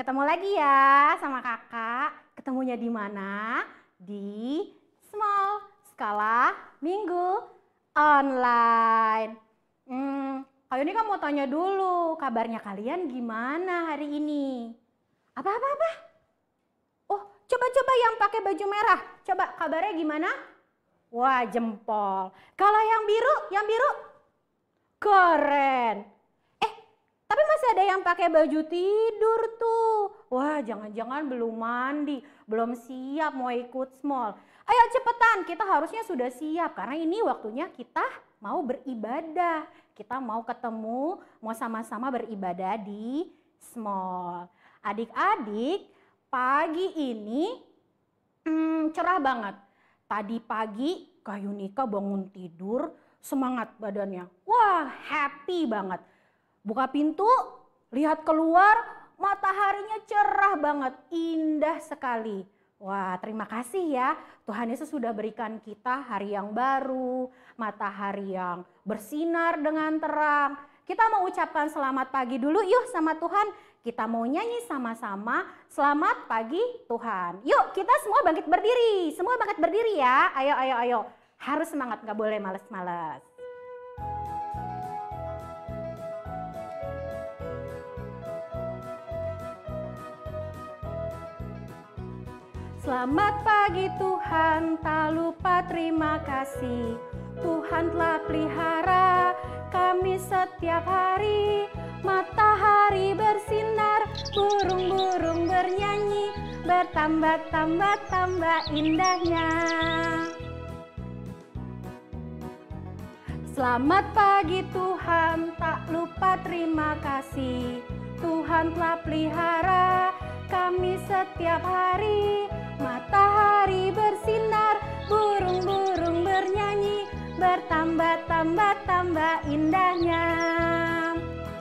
Ketemu lagi ya sama kakak. Ketemunya di mana? Di Small Skala Minggu Online. Kak Yunika mau tanya dulu, kabarnya kalian gimana hari ini? Apa? Oh, coba yang pakai baju merah. Coba kabarnya gimana? Wah, jempol. Kalau yang biru? Keren. Tapi masih ada yang pakai baju tidur tuh. Wah, jangan-jangan belum mandi, belum siap mau ikut small. Ayo cepetan, kita harusnya sudah siap karena ini waktunya kita mau beribadah. Kita mau ketemu, mau sama-sama beribadah di small. Adik-adik, pagi ini cerah banget. Tadi pagi Kak Yunika bangun tidur, semangat badannya. Wah, happy banget. Buka pintu, lihat keluar, mataharinya cerah banget, indah sekali. Wah, terima kasih ya. Tuhan Yesus sudah berikan kita hari yang baru, matahari yang bersinar dengan terang. Kita mau ucapkan selamat pagi dulu yuk sama Tuhan. Kita mau nyanyi sama-sama, selamat pagi Tuhan. Yuk kita semua bangkit berdiri, semua bangkit berdiri ya. Ayo. Harus semangat, gak boleh males-males. Selamat pagi Tuhan, tak lupa terima kasih. Tuhan telah pelihara kami setiap hari. Matahari bersinar, burung-burung bernyanyi, bertambah indahnya. Selamat pagi Tuhan, tak lupa terima kasih. Tuhan telah pelihara kami setiap hari. Matahari bersinar, burung-burung bernyanyi, bertambah indahnya.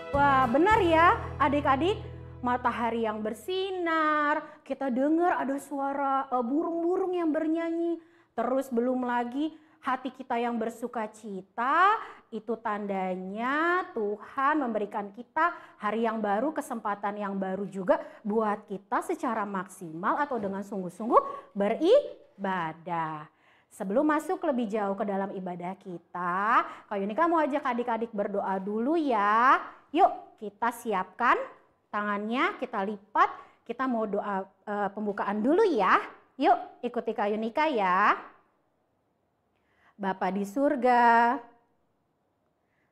Wah, benar ya adik-adik, matahari yang bersinar, kita dengar ada suara burung-burung yang bernyanyi. Terus belum lagi hati kita yang bersuka cita, itu tandanya Tuhan memberikan kita hari yang baru, kesempatan yang baru juga buat kita secara maksimal atau dengan sungguh-sungguh beribadah. Sebelum masuk lebih jauh ke dalam ibadah kita, Kak Yunika mau ajak adik-adik berdoa dulu ya. Yuk kita siapkan tangannya, kita lipat, kita mau doa pembukaan dulu ya. Yuk ikuti Kak Yunika ya. Bapa di surga,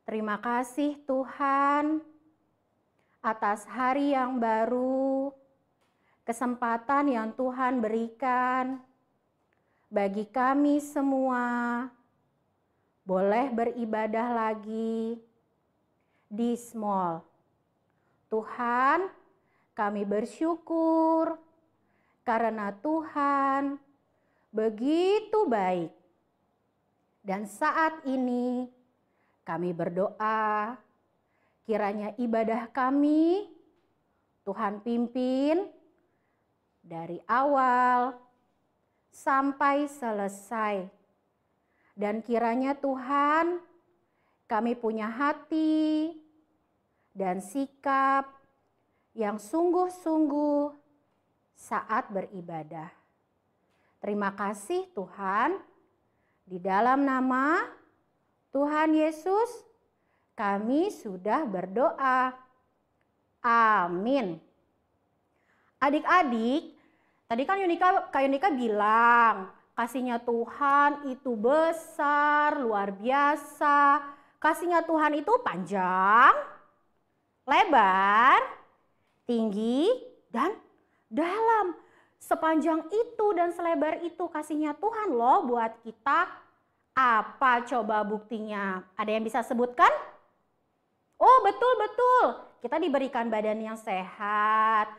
terima kasih Tuhan atas hari yang baru, kesempatan yang Tuhan berikan bagi kami semua boleh beribadah lagi di small. Tuhan, kami bersyukur karena Tuhan begitu baik. Dan saat ini kami berdoa kiranya ibadah kami Tuhan pimpin dari awal sampai selesai. Dan kiranya Tuhan kami punya hati dan sikap yang sungguh-sungguh saat beribadah. Terima kasih Tuhan. Di dalam nama Tuhan Yesus kami sudah berdoa. Amin. Adik-adik, tadi kan Kak Yunika bilang kasihnya Tuhan itu besar, luar biasa. Kasihnya Tuhan itu panjang, lebar, tinggi, dan dalam. Sepanjang itu dan selebar itu kasihnya Tuhan loh buat kita. Apa coba buktinya? Ada yang bisa sebutkan? Oh betul. Kita diberikan badan yang sehat.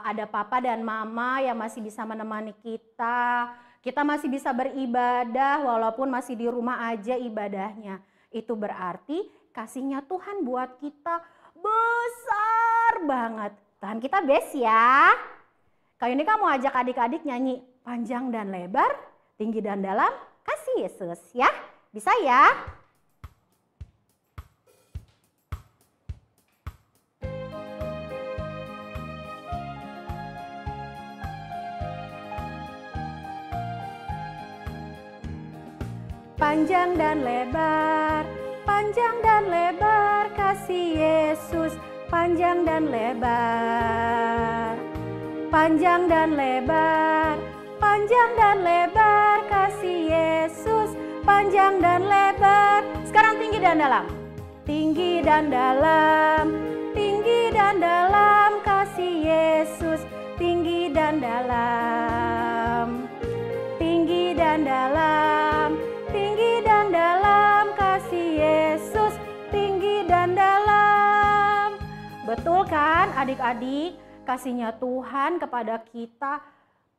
Ada papa dan mama yang masih bisa menemani kita. Kita masih bisa beribadah walaupun masih di rumah aja ibadahnya. Itu berarti kasihnya Tuhan buat kita besar banget. Tuhan kita best ya. Kak Yunika mau ajak adik-adik nyanyi panjang dan lebar, tinggi dan dalam, kasih Yesus ya. Bisa ya? panjang dan lebar, panjang dan lebar kasih Yesus, panjang dan lebar, panjang dan lebar, panjang dan lebar kasih Yesus, panjang dan lebar. Sekarang tinggi dan dalam, tinggi dan dalam, tinggi dan dalam kasih Yesus, tinggi dan dalam, tinggi dan dalam, tinggi dan dalam kasih Yesus, tinggi dan dalam. Betul kan adik-adik? Kasihnya Tuhan kepada kita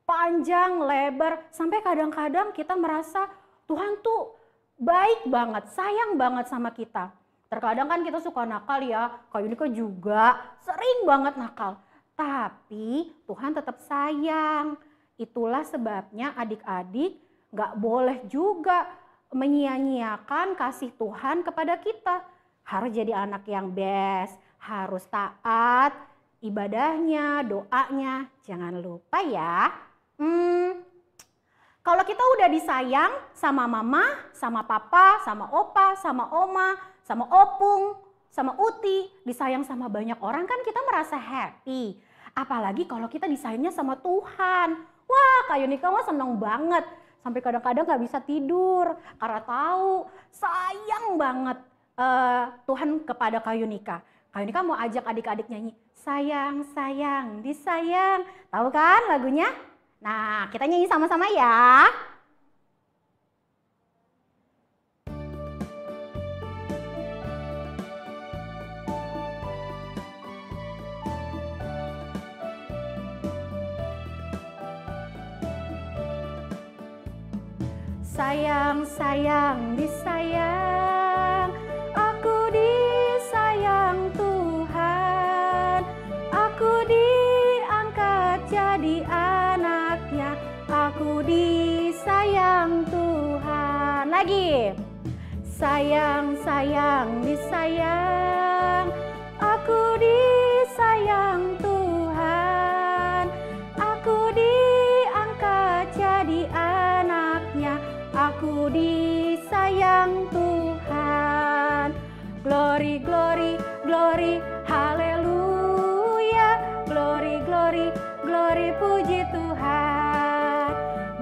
panjang, lebar, sampai kadang-kadang kita merasa Tuhan tuh baik banget, sayang banget sama kita. Terkadang kan kita suka nakal ya, Kak Yunika juga sering banget nakal. Tapi Tuhan tetap sayang. Itulah sebabnya adik-adik gak boleh juga menyia-nyiakan kasih Tuhan kepada kita. Harus jadi anak yang best, harus taat, ibadahnya, doanya, jangan lupa ya. Kalau kita udah disayang sama mama, sama papa, sama opa, sama oma, sama opung, sama uti, disayang sama banyak orang kan kita merasa happy. Apalagi kalau kita disayangnya sama Tuhan. Wah, Kak Yunika mah seneng banget. Sampai kadang-kadang gak bisa tidur karena tahu sayang banget Tuhan kepada Kak Yunika. Kak Yunika mau ajak adik-adik nyanyi, sayang, sayang, disayang. Tahu kan lagunya? Nah, kita nyanyi sama-sama ya. Sayang, sayang, disayang, aku disayang Tuhan, aku diangkat jadi anaknya, aku disayang Tuhan. Lagi, sayang, sayang, disayang, aku disayang Tuhan, aku diangkat jadi anaknya, aku disayang Tuhan. Glory, glory, glory, haleluya. Glory, glory, glory, puji Tuhan.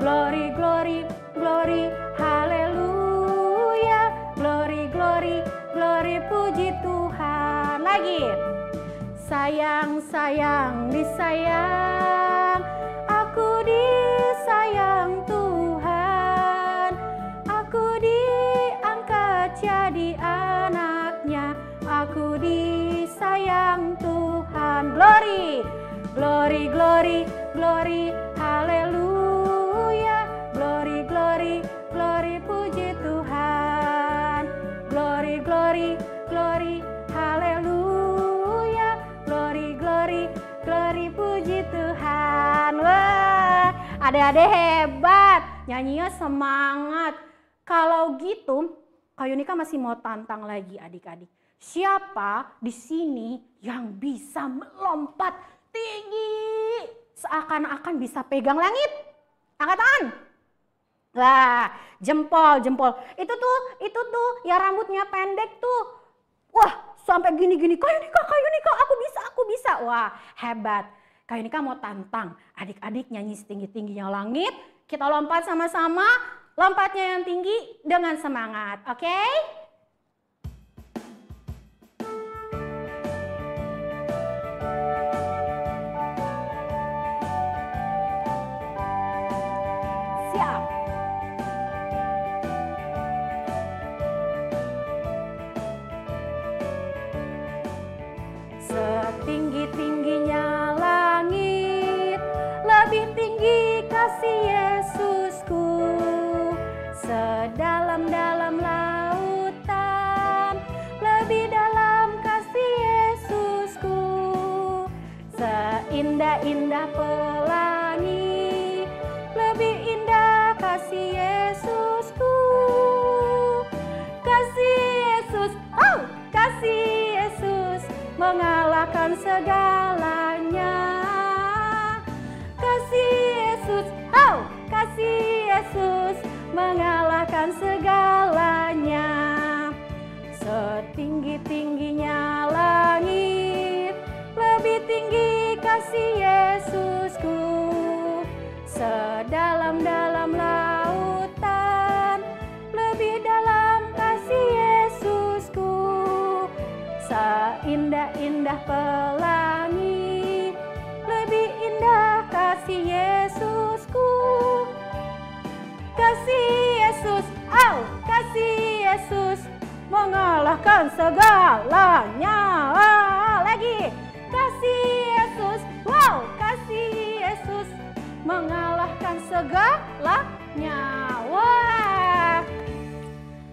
Glory, glory, glory, haleluya. Glory, glory, glory, puji Tuhan. Lagi. Sayang, sayang, disayang, aku disayang Tuhan, aku diangkat jadi anaknya, aku disayang Tuhan. Glory, glory, glory, glory, haleluya. Glory, glory, glory, puji Tuhan. Glory, glory, glory, haleluya. Glory, glory, glory, puji Tuhan. Wah, adik-adik hebat, nyanyinya semangat. Kalau gitu, Kak Yunika masih mau tantang lagi adik-adik. Siapa di sini yang bisa melompat tinggi seakan-akan bisa pegang langit? Angkat tangan. Wah, jempol, jempol. Itu tuh ya rambutnya pendek tuh. Wah, sampai gini-gini. Kak Yunika, aku bisa. Wah, hebat. Kak Yunika mau tantang adik-adik nyanyi setinggi-tingginya langit. Kita lompat sama-sama. Lompatnya yang tinggi dengan semangat. Oke? Siap. Setinggi-tingginya langit, lebih tinggi kasih Yesusku. Sedalam-dalam lautan, lebih dalam kasih Yesusku. Seindah-indah pelangi, lebih indah kasih Yesusku. Kasih Yesus, oh, kasih Yesus mengalahkan segalanya. Kasih Yesus, oh, kasih Yesus mengalahkan segala. kasih Yesusku. Sedalam-dalam lautan, lebih dalam kasih Yesusku. Seindah-indah pelangi, lebih indah kasih Yesusku. Kasih Yesus, kasih Yesus mengalahkan segalanya. Lagi, kasih Yesus, kasih Yesus mengalahkan segalanya. Wah,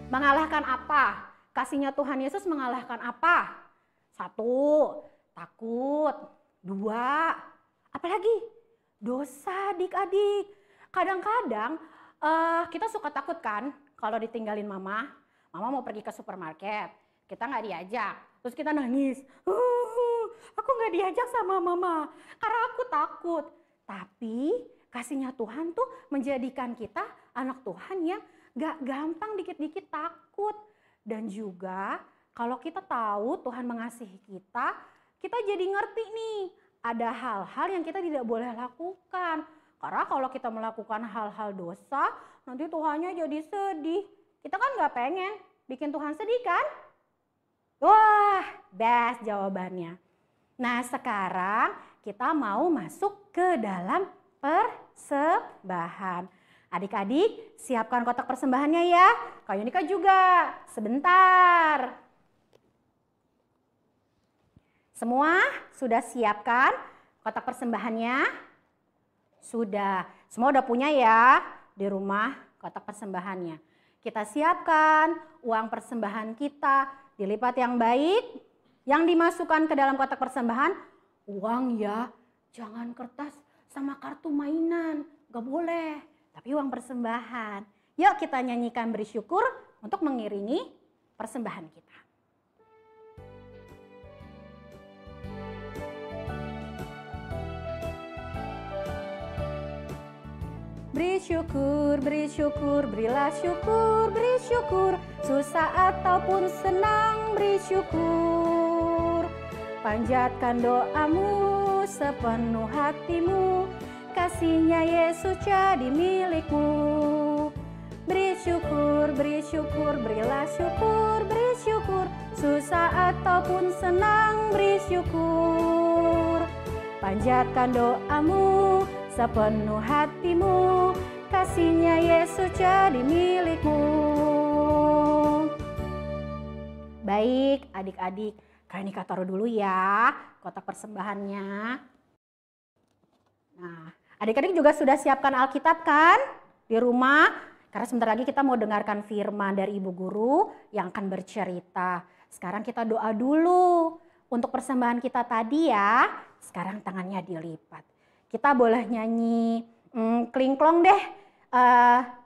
mengalahkan apa? Kasihnya Tuhan Yesus mengalahkan apa? 1, takut. 2, apalagi? Dosa, adik-adik. Kadang-kadang kita suka takut kan kalau ditinggalin mama. Mama mau pergi ke supermarket, kita nggak diajak. Terus kita nangis. Aku nggak diajak sama mama karena aku takut. Tapi kasihnya Tuhan tuh menjadikan kita anak Tuhan yang nggak gampang dikit-dikit takut. Dan juga kalau kita tahu Tuhan mengasihi kita, kita jadi ngerti nih ada hal-hal yang kita tidak boleh lakukan. Karena kalau kita melakukan hal-hal dosa, nanti Tuhannya jadi sedih. Kita kan nggak pengen bikin Tuhan sedih kan? Wah, best jawabannya. Nah, sekarang kita mau masuk ke dalam persembahan. Adik-adik, siapkan kotak persembahannya ya. Kak Yunika juga. Sebentar. Semua sudah siapkan kotak persembahannya? Sudah. Semua udah punya ya di rumah kotak persembahannya. Kita siapkan uang persembahan kita dilipat yang baik. Yang dimasukkan ke dalam kotak persembahan, uang ya, jangan kertas sama kartu mainan, gak boleh. Tapi uang persembahan. Yuk kita nyanyikan bersyukur untuk mengiringi persembahan kita. Beri syukur, beri syukur, berilah syukur, beri syukur. Susah ataupun senang, beri syukur. Panjatkan doamu sepenuh hatimu, kasihnya Yesus jadi milikmu. Beri syukur, berilah syukur, beri syukur. Susah ataupun senang, beri syukur. Panjatkan doamu sepenuh hatimu, kasihnya Yesus jadi milikmu. Baik adik-adik, Kak Yunika taruh dulu ya kotak persembahannya. Nah, adik-adik juga sudah siapkan Alkitab kan di rumah? Karena sebentar lagi kita mau dengarkan firman dari Ibu Guru yang akan bercerita. Sekarang kita doa dulu untuk persembahan kita tadi ya. Sekarang tangannya dilipat. Kita boleh nyanyi klingklong deh,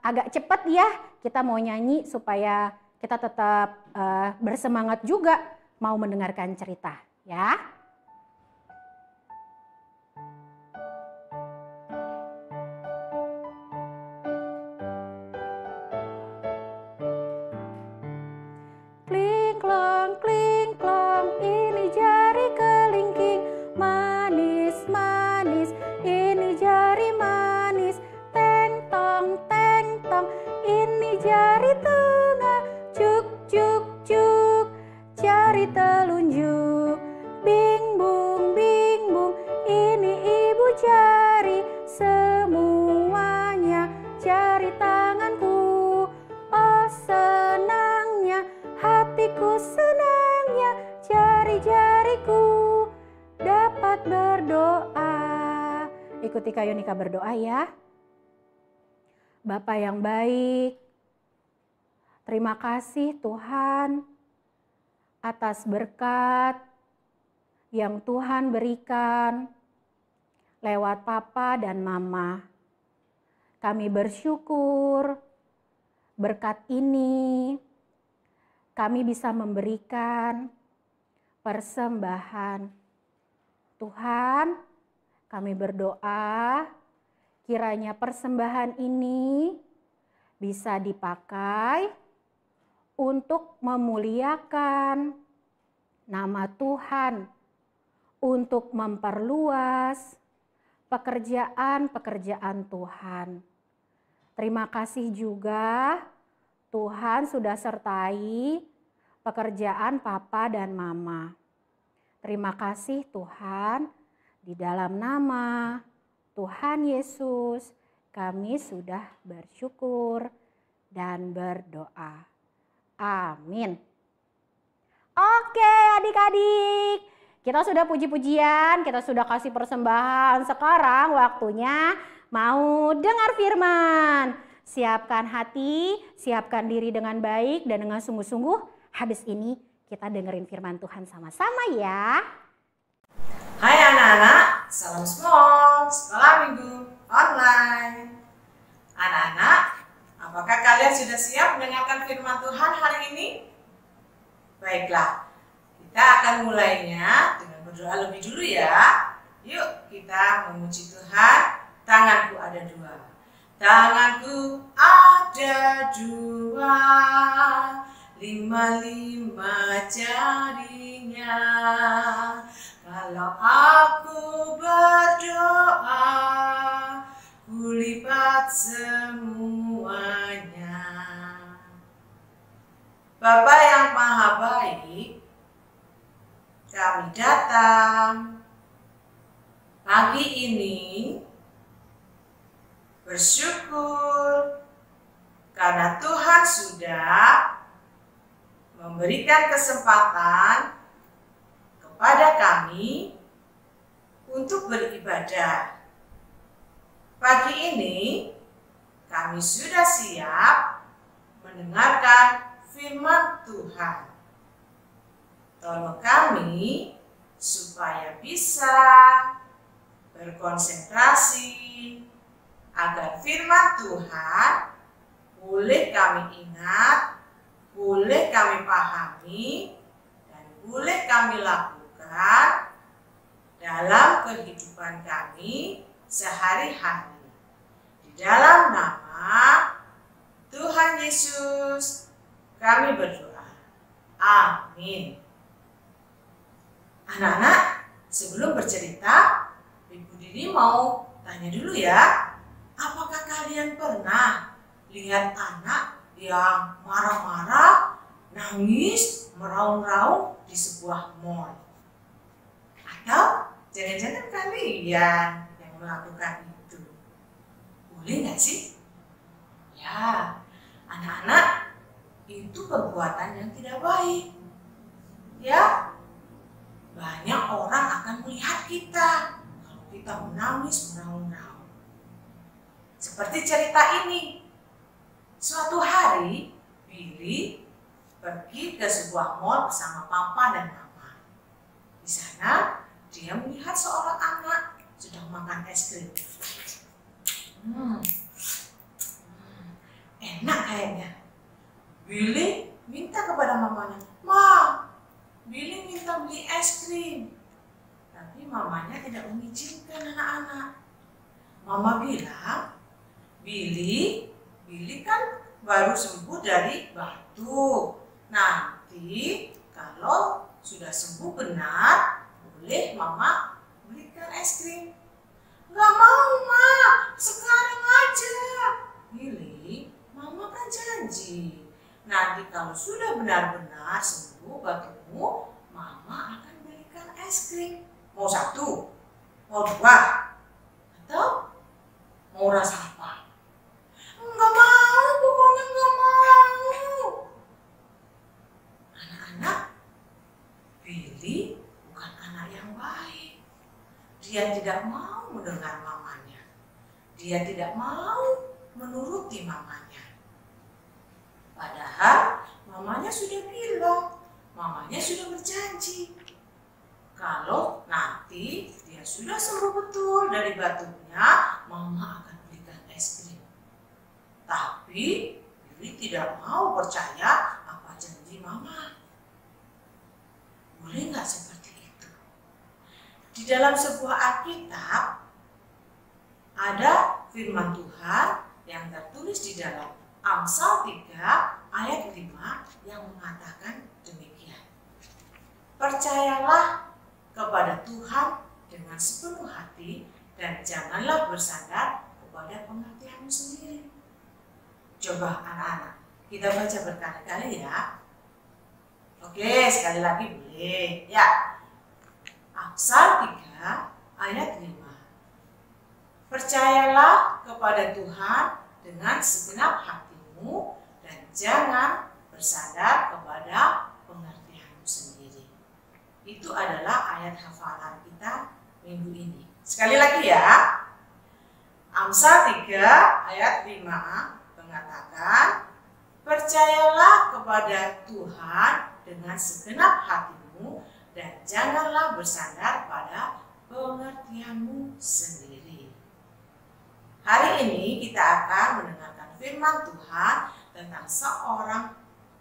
agak cepat ya. Kita mau nyanyi supaya kita tetap bersemangat juga mau mendengarkan cerita ya. Klingklong, klingklong, ini jari kelingking, manis, manis, ini jari manis. Teng tong, ini jari tengah, cuk, cuk, cuk, jari telunjuk. Bing bung, ini ibu jari, semuanya jari tanganku. Oh senangnya, hatiku senangnya, jari-jariku dapat berdoa. Ikuti Kak Yunika berdoa ya. Bapa yang baik, terima kasih Tuhan atas berkat yang Tuhan berikan lewat Papa dan Mama. Kami bersyukur berkat ini kami bisa memberikan persembahan. Tuhan, kami berdoa kiranya persembahan ini bisa dipakai untuk memuliakan nama Tuhan, untuk memperluas pekerjaan-pekerjaan Tuhan. Terima kasih juga Tuhan sudah sertai pekerjaan Papa dan Mama. Terima kasih Tuhan, di dalam nama Tuhan Yesus kami sudah bersyukur dan berdoa. Amin. Oke adik-adik, kita sudah puji-pujian, kita sudah kasih persembahan. Sekarang waktunya mau dengar firman. Siapkan hati, siapkan diri dengan baik dan dengan sungguh-sungguh. Habis ini kita dengerin firman Tuhan sama-sama ya. Hai anak-anak, salam small, sekolah minggu online. Anak-anak, apakah kalian sudah siap mendengarkan firman Tuhan hari ini? Baiklah, kita akan mulainya dengan berdoa lebih dulu ya. Yuk kita memuji Tuhan. Tanganku ada dua. Tanganku ada dua, 5 jarinya. Kalau aku berdoa, kulipat semuanya. Bapa yang Maha Baik, kami datang pagi ini bersyukur karena Tuhan sudah memberikan kesempatan kepada kami untuk beribadah. Pagi ini kami sudah siap mendengarkan firman Tuhan. Tolong kami supaya bisa berkonsentrasi agar firman Tuhan boleh kami ingat, boleh kami pahami, dan boleh kami lakukan dalam kehidupan kami sehari-hari. Di dalam nama Tuhan Yesus kami berdoa. Amin. Anak-anak, sebelum bercerita, Ibu Dini mau tanya dulu ya. Apakah kalian pernah lihat anak yang marah-marah, nangis, meraung-raung di sebuah mall? Atau jangan-jangan kalian yang melakukan itu? Boleh nggak sih? Ya, anak-anak, itu perbuatan yang tidak baik. Ya, banyak orang akan melihat kita kalau kita menangis, meraung-raung. Seperti cerita ini. Suatu hari, Billy pergi ke sebuah mall bersama Papa dan Mama. Di sana, dia melihat seorang anak sedang makan es krim. Enak kayaknya. Billy minta kepada mamanya, "Ma, Billy minta beli es krim." Tapi mamanya tidak mengizinkan anak-anak. Mama bilang, Billy kan baru sembuh dari batuk. Nanti kalau sudah sembuh benar, boleh Mama belikan es krim. "Gak mau, Ma, sekarang aja." "Billy, Mama kan janji. Nanti kalau sudah benar-benar sembuh batukmu, Mama akan belikan es krim. Mau 1? Mau 2? Atau mau rasa apa?" "Nggak mau, pokoknya nggak mau." Anak-anak, Billy bukan anak yang baik. Dia tidak mau mendengar mamanya. Dia tidak mau menuruti mamanya. Padahal mamanya sudah bilang, mamanya sudah berjanji, kalau nanti dia sudah sembuh betul dari batuknya, Mama akan belikan es krim. Tapi Billy tidak mau percaya apa janji Mama. Boleh nggak seperti itu? Di dalam sebuah Alkitab ada firman Tuhan yang tertulis di dalam Amsal 3 ayat 5 yang mengatakan demikian. "Percayalah kepada Tuhan dengan sepenuh hati dan janganlah bersandar kepada pengertianmu sendiri. Coba anak-anak, kita baca berkali-kali ya. Oke, sekali lagi boleh. Ya. Amsal 3 ayat 5. Percayalah kepada Tuhan dengan segenap hatimu dan jangan bersandar kepada pengertianmu sendiri. Itu adalah ayat hafalan kita minggu ini. Sekali lagi ya. Amsal 3 ayat 5 mengatakan, percayalah kepada Tuhan dengan segenap hatimu dan janganlah bersandar pada pengertianmu sendiri. Hari ini kita akan mendengarkan firman Tuhan tentang seorang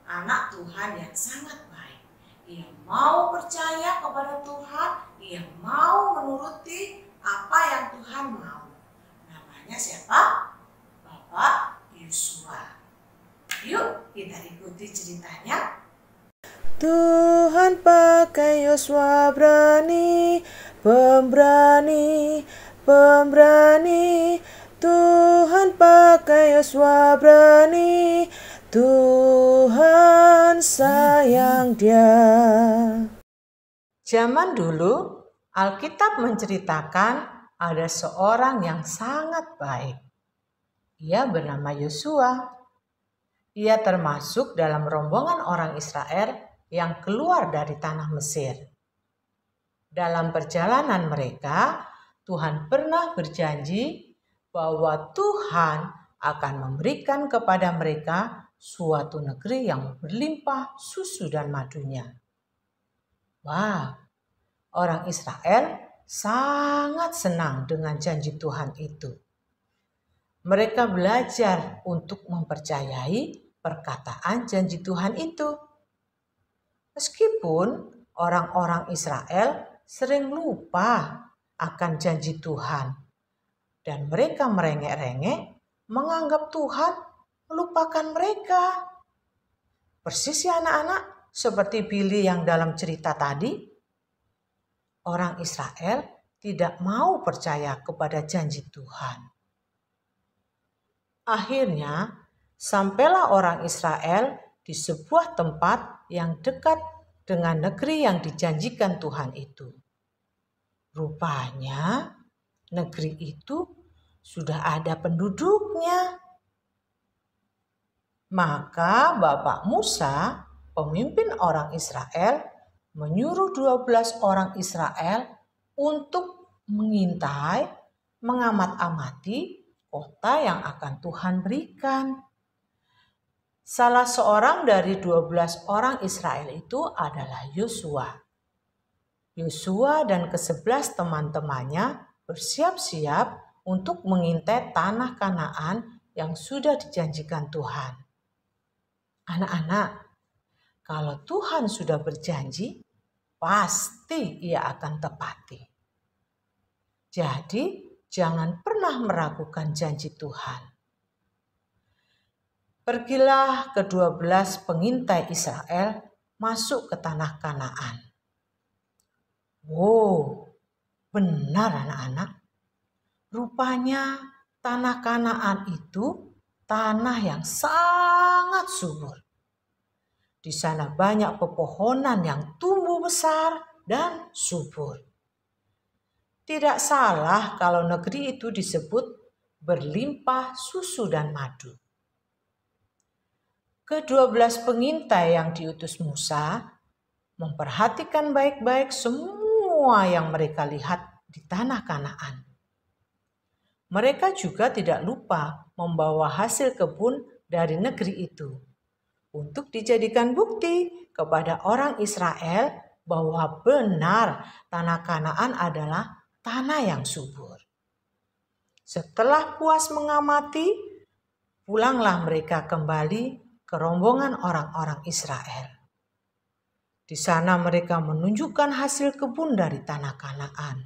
anak Tuhan yang sangat baik. Ia mau percaya kepada Tuhan, ia mau menuruti apa yang Tuhan mau. Namanya siapa? Bapak Yosua. Yuk kita ikuti ceritanya. Tuhan pakai Yosua berani, pemberani, pemberani. Tuhan pakai Yosua berani, Tuhan sayang dia. Zaman dulu, Alkitab menceritakan ada seorang yang sangat baik. Ia bernama Yosua. Ia termasuk dalam rombongan orang Israel yang keluar dari tanah Mesir. Dalam perjalanan mereka, Tuhan pernah berjanji bahwa Tuhan akan memberikan kepada mereka suatu negeri yang berlimpah susu dan madunya. Wah, orang Israel sangat senang dengan janji Tuhan itu. Mereka belajar untuk mempercayai perkataan janji Tuhan itu. Meskipun orang-orang Israel sering lupa akan janji Tuhan dan mereka merengek-rengek menganggap Tuhan melupakan mereka. Persis ya anak-anak, seperti Billy yang dalam cerita tadi. Orang Israel tidak mau percaya kepada janji Tuhan. Akhirnya, sampailah orang Israel di sebuah tempat yang dekat dengan negeri yang dijanjikan Tuhan itu. Rupanya, negeri itu sudah ada penduduknya. Maka Bapak Musa, pemimpin orang Israel, menyuruh 12 orang Israel untuk mengintai, mengamat-amati kota yang akan Tuhan berikan. Salah seorang dari 12 orang Israel itu adalah Yosua. Yosua dan ke-11 teman-temannya bersiap-siap untuk mengintai tanah Kanaan yang sudah dijanjikan Tuhan. Anak-anak, kalau Tuhan sudah berjanji, pasti Ia akan tepati. Jadi, jangan pernah meragukan janji Tuhan. Pergilah ke-12 pengintai Israel masuk ke tanah Kanaan. Wow, benar anak-anak. Rupanya tanah Kanaan itu tanah yang sangat subur. Di sana banyak pepohonan yang tumbuh besar dan subur. Tidak salah kalau negeri itu disebut berlimpah susu dan madu. Ke-12 pengintai yang diutus Musa memperhatikan baik-baik semua yang mereka lihat di tanah Kanaan. Mereka juga tidak lupa membawa hasil kebun dari negeri itu untuk dijadikan bukti kepada orang Israel bahwa benar tanah Kanaan adalah tanah yang subur. Setelah puas mengamati, pulanglah mereka kembali ke rombongan orang-orang Israel. Di sana mereka menunjukkan hasil kebun dari tanah Kanaan.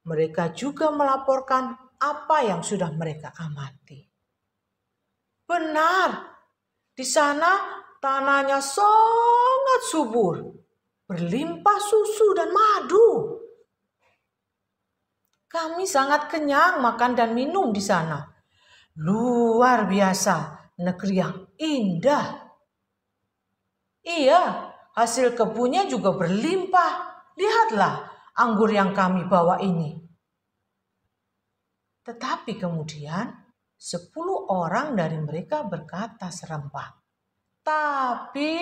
Mereka juga melaporkan apa yang sudah mereka amati. Benar, di sana tanahnya sangat subur berlimpah susu dan madu. Kami sangat kenyang makan dan minum di sana. Luar biasa, negeri yang indah. Iya, hasil kebunnya juga berlimpah. Lihatlah anggur yang kami bawa ini. Tetapi kemudian 10 orang dari mereka berkata serempak, tapi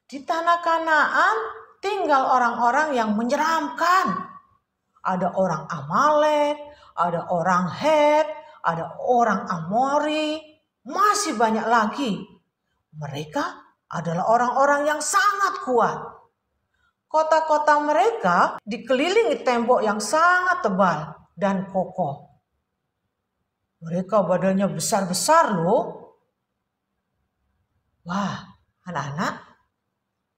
di tanah Kanaan tinggal orang-orang yang menyeramkan. Ada orang Amalek, ada orang Het, ada orang Amori, masih banyak lagi. Mereka adalah orang-orang yang sangat kuat. Kota-kota mereka dikelilingi tembok yang sangat tebal dan kokoh. Mereka badannya besar-besar loh. Wah, anak-anak,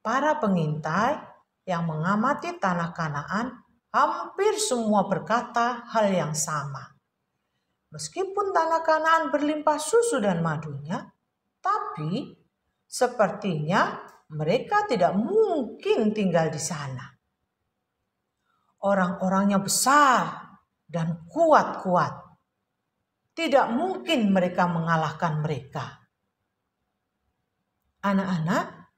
para pengintai yang mengamati tanah Kanaan hampir semua berkata hal yang sama. Meskipun tanah Kanaan berlimpah susu dan madunya, tapi sepertinya mereka tidak mungkin tinggal di sana. Orang-orangnya besar dan kuat-kuat. Tidak mungkin mereka mengalahkan mereka. Anak-anak,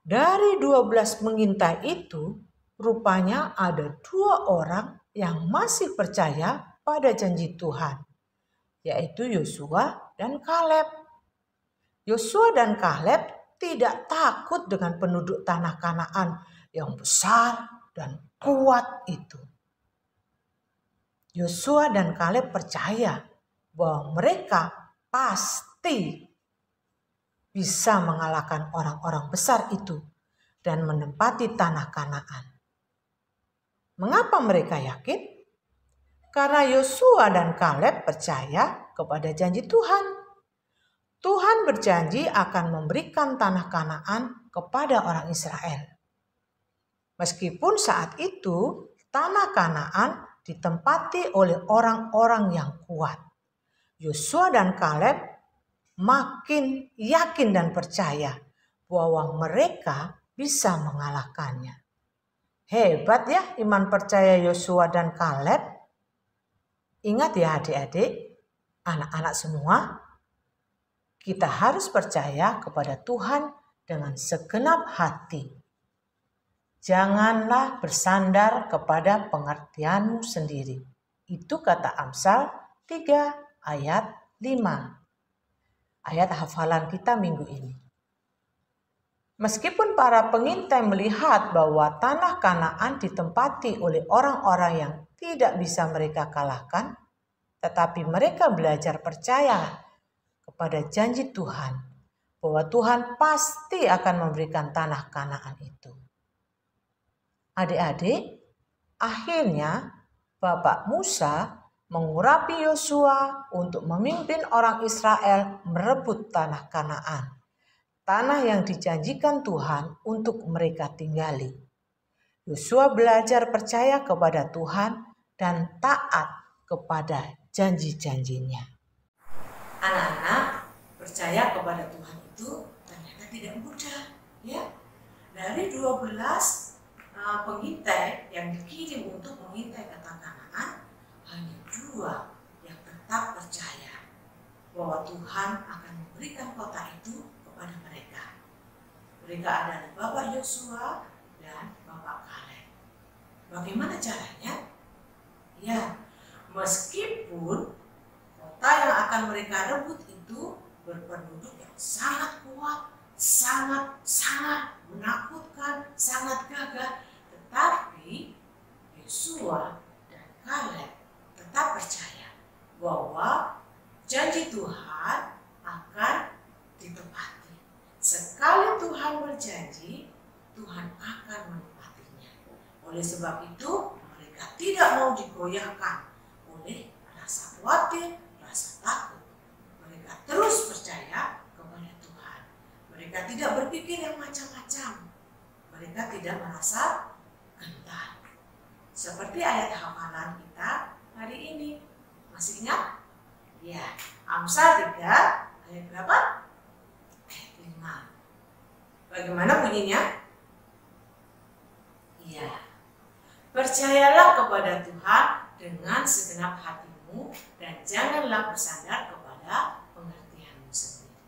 dari 12 pengintai itu, rupanya ada 2 orang yang masih percaya pada janji Tuhan, yaitu Yosua dan Kaleb. Yosua dan Kaleb tidak takut dengan penduduk tanah Kanaan yang besar dan kuat itu. Yosua dan Kaleb percaya bahwa mereka pasti bisa mengalahkan orang-orang besar itu dan menempati tanah Kanaan. Mengapa mereka yakin? Karena Yosua dan Kaleb percaya kepada janji Tuhan. Tuhan berjanji akan memberikan tanah Kanaan kepada orang Israel. Meskipun saat itu tanah Kanaan ditempati oleh orang-orang yang kuat. Yosua dan Kaleb makin yakin dan percaya bahwa mereka bisa mengalahkannya. Hebat ya iman percaya Yosua dan Kaleb. Ingat ya adik-adik, anak-anak semua, kita harus percaya kepada Tuhan dengan segenap hati. Janganlah bersandar kepada pengertianmu sendiri. Itu kata Amsal 3 ayat 5. Ayat hafalan kita minggu ini. Meskipun para pengintai melihat bahwa tanah Kanaan ditempati oleh orang-orang yang tidak bisa mereka kalahkan, tetapi mereka belajar percaya kepada janji Tuhan, bahwa Tuhan pasti akan memberikan tanah Kanaan itu. Adik-adik, akhirnya Bapak Musa mengurapi Yosua untuk memimpin orang Israel merebut tanah Kanaan, tanah yang dijanjikan Tuhan untuk mereka tinggali. Yosua belajar percaya kepada Tuhan dan taat kepada janji-janjinya. Anak-anak, percaya kepada Tuhan itu ternyata tidak mudah, ya. Dari 12 pengintai yang dikirim untuk mengintai kota Kanaan, hanya 2 yang tetap percaya bahwa Tuhan akan memberikan kota itu kepada mereka. Mereka adalah Bapak Yosua dan Bapak Kaleb. Bagaimana caranya? Ya, meskipun kota yang akan mereka rebut itu berpenduduk yang sangat kuat, sangat menakutkan, sangat gagah, tetapi Yosua dan Kaleb tetap percaya bahwa janji Tuhan akan ditepati. Sekali Tuhan berjanji, Tuhan akan menepatinya. Oleh sebab itu, mereka tidak mau digoyahkan oleh rasa khawatir, rasa takut. Mereka terus percaya kepada Tuhan. Mereka tidak berpikir yang macam-macam. Mereka tidak merasa gentar. Seperti ayat hafalan kita hari ini. Masih ingat? Ya, Amsal 3 ayat berapa? Ayat 5. Bagaimana bunyinya? Iya. Percayalah kepada Tuhan dengan segenap hatimu dan janganlah bersandar kepada pengertianmu sendiri.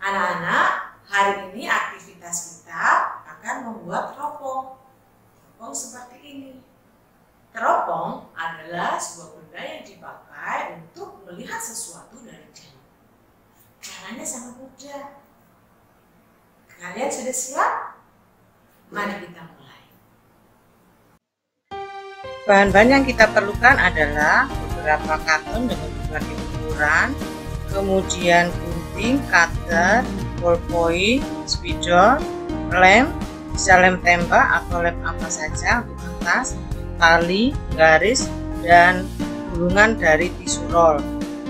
Anak-anak, hari ini aktivitas kita akan membuat teropong. Teropong seperti ini. Teropong adalah sebuah benda yang dipakai untuk melihat sesuatu dari jauh. Caranya sangat mudah. Kalian sudah siap? Mari kita mulai. Bahan-bahan yang kita perlukan adalah beberapa karton dengan berbagai ukuran, kemudian gunting, cutter, ballpoint, spidol, lem, bisa lem tembak atau lem apa saja untuk kertas, tali, garis, dan gulungan dari tisu roll.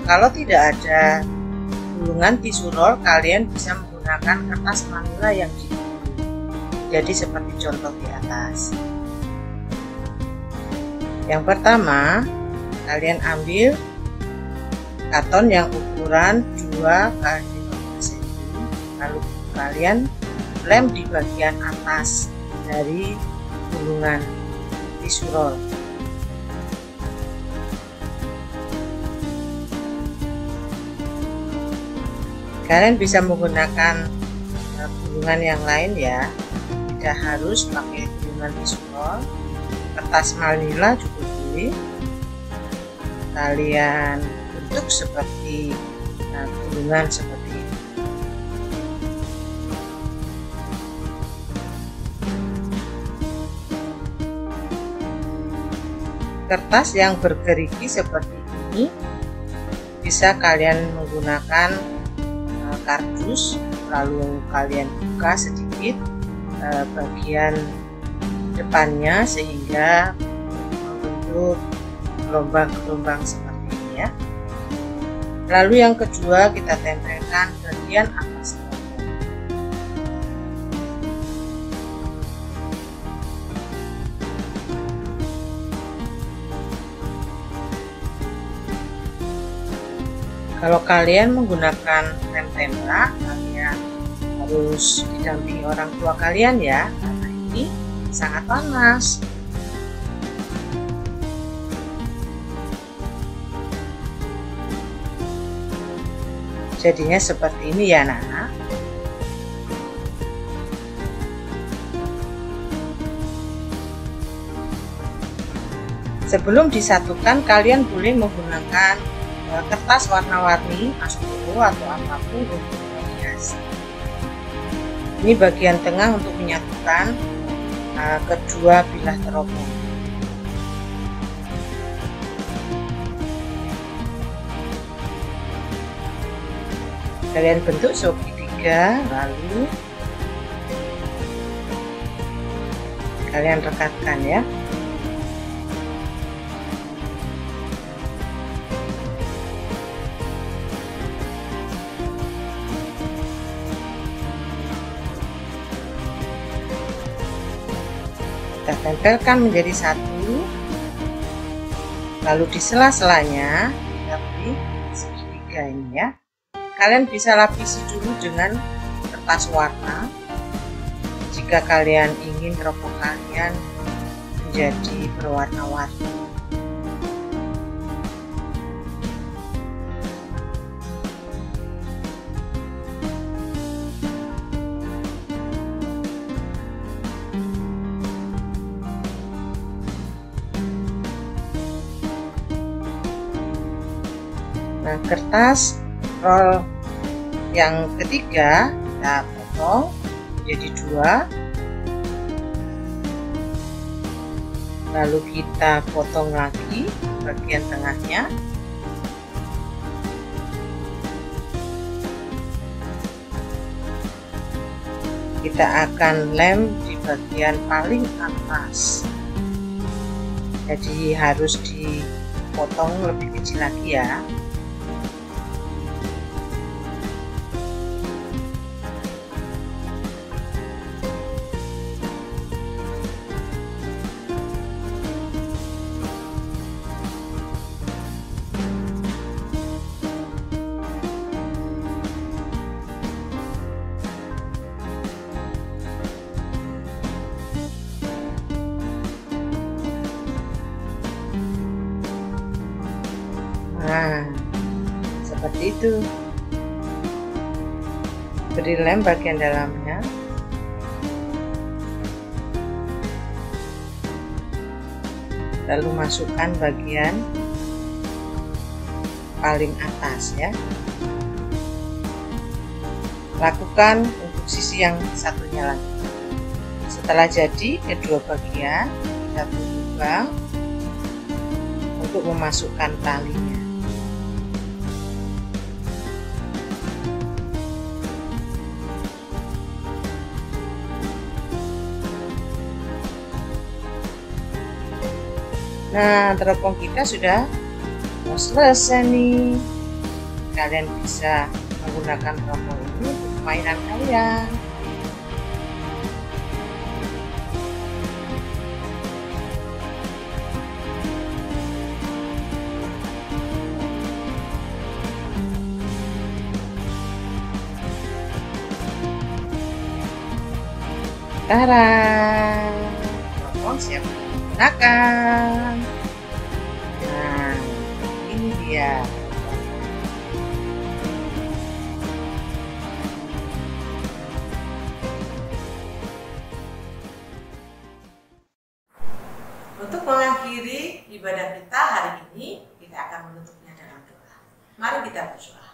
Kalau tidak ada gulungan tisu roll, kalian bisa menggunakan kertas manila yang digulung. Jadi seperti contoh di atas. Yang pertama, kalian ambil karton yang ukuran 2x15 cm, lalu kalian lem di bagian atas dari gulungan tisu roll. Kalian bisa menggunakan gulungan yang lain ya, tidak harus pakai gulungan tisu roll. Kertas manila juga boleh. Kalian bentuk seperti gulungan seperti ini. Kertas yang bergerigi seperti ini bisa kalian menggunakan kardus, lalu kalian buka sedikit bagian depannya sehingga membentuk gelombang-gelombang seperti ini ya. Lalu yang kedua kita tempelkan bagian atas teropong. Kalau kalian menggunakan lem tembak, kalian harus didampingi orang tua kalian ya, karena ini sangat panas. Jadinya seperti ini ya anak-anak. Sebelum disatukan, kalian boleh menggunakan kertas warna-warni, asbulu atau apapun untuk menghias. Ini bagian tengah untuk menyatukan kedua bilah teropong. Kalian bentuk segitiga, lalu kalian rekatkan ya. Kita tempelkan menjadi satu, lalu di sela-selanya kita beri segitiga ini ya. Kalian bisa lapisi dulu dengan kertas warna jika kalian ingin teropong kalian menjadi berwarna-warni. Nah, kertas roll yang ketiga kita potong menjadi dua, lalu kita potong lagi bagian tengahnya. Kita akan lem di bagian paling atas, jadi harus dipotong lebih kecil lagi ya. Seperti itu. Beri lem bagian dalamnya. Lalu masukkan bagian paling atas ya. Lakukan untuk sisi yang satunya lagi. Setelah jadi kedua bagian, kita lubang untuk memasukkan talinya. Nah, teropong kita sudah mau selesai nih. Kalian bisa menggunakan teropong ini untuk mainan kalian. Tara, teropong siap digunakan. Nah, ini dia. Untuk mengakhiri ibadah kita hari ini, kita akan menutupnya dalam doa. Mari kita berdoa.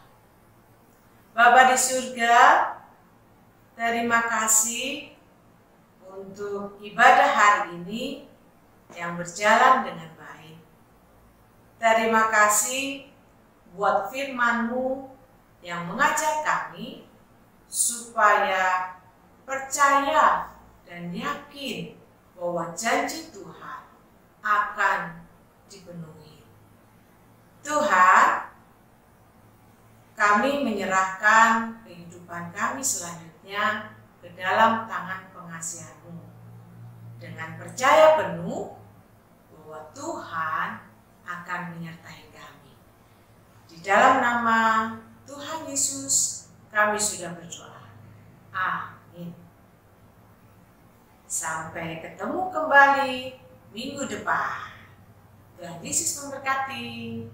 Bapa di surga, terima kasih untuk ibadah hari ini yang berjalan dengan baik. Terima kasih buat firman-Mu yang mengajak kami supaya percaya dan yakin bahwa janji Tuhan akan dipenuhi. Tuhan, kami menyerahkan kehidupan kami selanjutnya ke dalam tangan pengasihan-Mu dengan percaya penuh bahwa Tuhan akan menyertai kami. Di dalam nama Tuhan Yesus kami sudah berdoa. Amin. Sampai ketemu kembali minggu depan. Tuhan Yesus memberkati.